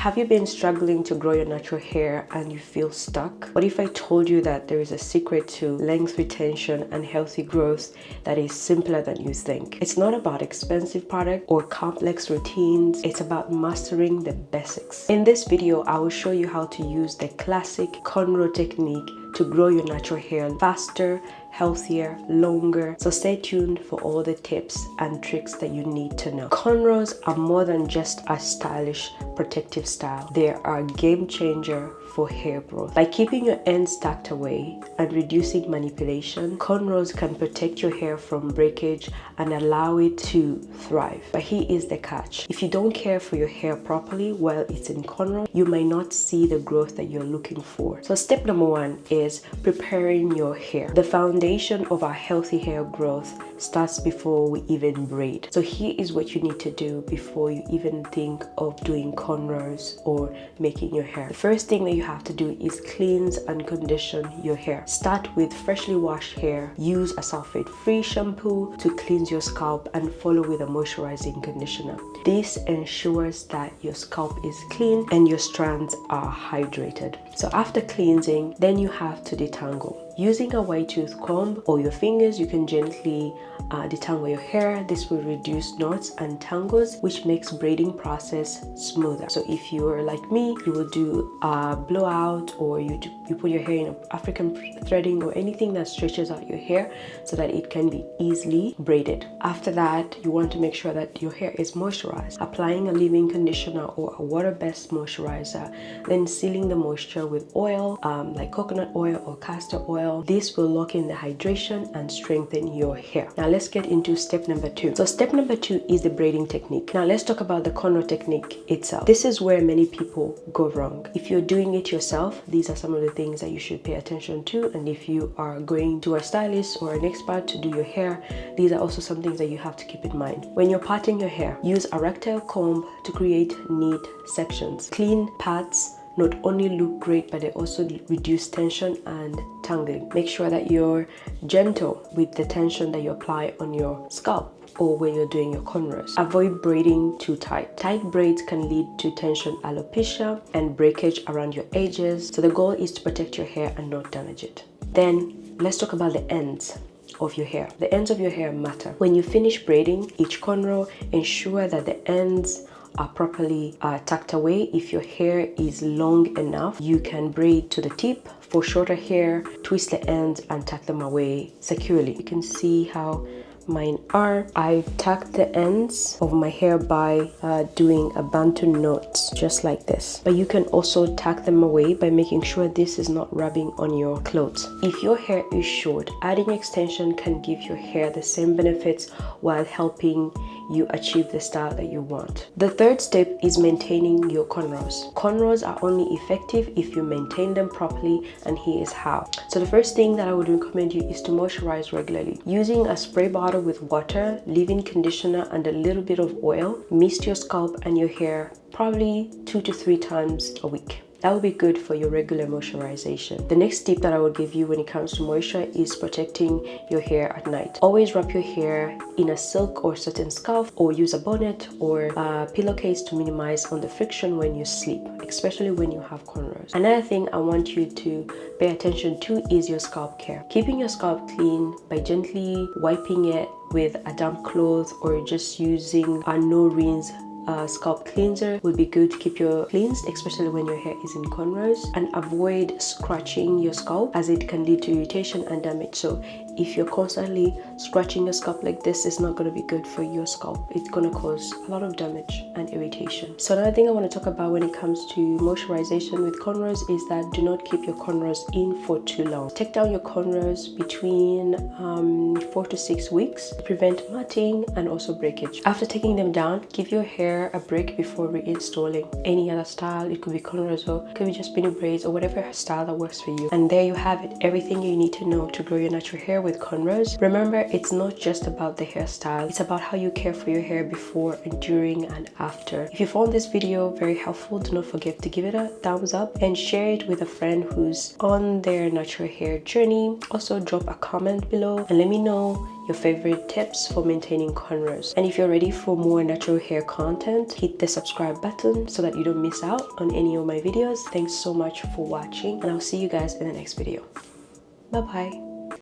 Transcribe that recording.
Have you been struggling to grow your natural hair and you feel stuck? What if I told you that there is a secret to length retention and healthy growth that is simpler than you think? It's not about expensive product or complex routines. It's about mastering the basics. In this video, I will show you how to use the classic cornrow technique to grow your natural hair faster, healthier, longer. So stay tuned for all the tips and tricks that you need to know. Cornrows are more than just a stylish protective style. They are a game changer for hair growth. By keeping your ends tucked away and reducing manipulation, cornrows can protect your hair from breakage and allow it to thrive. But here is the catch. If you don't care for your hair properly while it's in cornrow, you might not see the growth that you're looking for. So step number one is preparing your hair. The foundation of our healthy hair growth starts before we even braid. So here is what you need to do before you even think of doing cornrows or making your hair. The first thing that you have to do is cleanse and condition your hair. Start with freshly washed hair. Use a sulfate-free shampoo to cleanse your scalp and follow with a moisturizing conditioner. This ensures that your scalp is clean and your strands are hydrated. So after cleansing, then you have to detangle. Using a wide tooth comb or your fingers, you can gently detangle your hair. This will reduce knots and tangles, which makes braiding process smoother. So if you are like me, you will do a blowout, or you put your hair in African threading or anything that stretches out your hair so that it can be easily braided. After that, you want to make sure that your hair is moisturized. Applying a leave-in conditioner or a water-based moisturizer, then sealing the moisture with oil like coconut oil or castor oil. This will lock in the hydration and strengthen your hair. Now let's get into step number two. So step number two is the braiding technique. Now let's talk about the cornrow technique itself. This is where many people go wrong. If you're doing it yourself, these are some of the things that you should pay attention to. And if you are going to a stylist or an expert to do your hair, these are also some things that you have to keep in mind. When you're parting your hair, use a rectile comb to create neat sections. Clean parts not only look great, but they also reduce tension and tangling. Make sure that you're gentle with the tension that you apply on your scalp or when you're doing your cornrows. Avoid braiding too tight. Tight braids can lead to tension alopecia and breakage around your edges. So the goal is to protect your hair and not damage it. Then let's talk about the ends of your hair. The ends of your hair matter. When you finish braiding each cornrow, ensure that the ends are properly tucked away. If your hair is long enough, you can braid to the tip. For shorter hair, twist the ends and tuck them away securely. You can see how mine are. I tucked the ends of my hair by doing a bantu knot, just like this. But you can also tuck them away by making sure this is not rubbing on your clothes. If your hair is short, adding extension can give your hair the same benefits while helping you achieve the style that you want. The third step is maintaining your cornrows. Cornrows are only effective if you maintain them properly, and here is how. So the first thing that I would recommend you is to moisturize regularly. Using a spray bottle with water, leave-in conditioner, and a little bit of oil, mist your scalp and your hair probably 2 to 3 times a week. That will be good for your regular moisturization. The next tip that I will give you when it comes to moisture is protecting your hair at night. Always wrap your hair in a silk or satin scarf, or use a bonnet or a pillowcase to minimize on the friction when you sleep, especially when you have cornrows. Another thing I want you to pay attention to is your scalp care. Keeping your scalp clean by gently wiping it with a damp cloth or just using a no rinse scalp cleanser will be good to keep your cleansed, especially when your hair is in cornrows. And avoid scratching your scalp, as it can lead to irritation and damage. So if you're constantly scratching your scalp like this, it's not going to be good for your scalp. It's going to cause a lot of damage and irritation. So another thing I want to talk about when it comes to moisturization with cornrows is that do not keep your cornrows in for too long. Take down your cornrows between 4 to 6 weeks to prevent matting and also breakage. After taking them down, give your hair a break before reinstalling any other style. It could be cornrows, or it could be just mini braids, or whatever style that works for you. And there you have it, everything you need to know to grow your natural hair with cornrows. Remember, it's not just about the hairstyle, it's about how you care for your hair before and during and after. If you found this video very helpful, do not forget to give it a thumbs up and share it with a friend who's on their natural hair journey. Also drop a comment below and let me know your favorite tips for maintaining cornrows. And if you're ready for more natural hair content, hit the subscribe button so that you don't miss out on any of my videos. Thanks so much for watching, and I'll see you guys in the next video. Bye bye.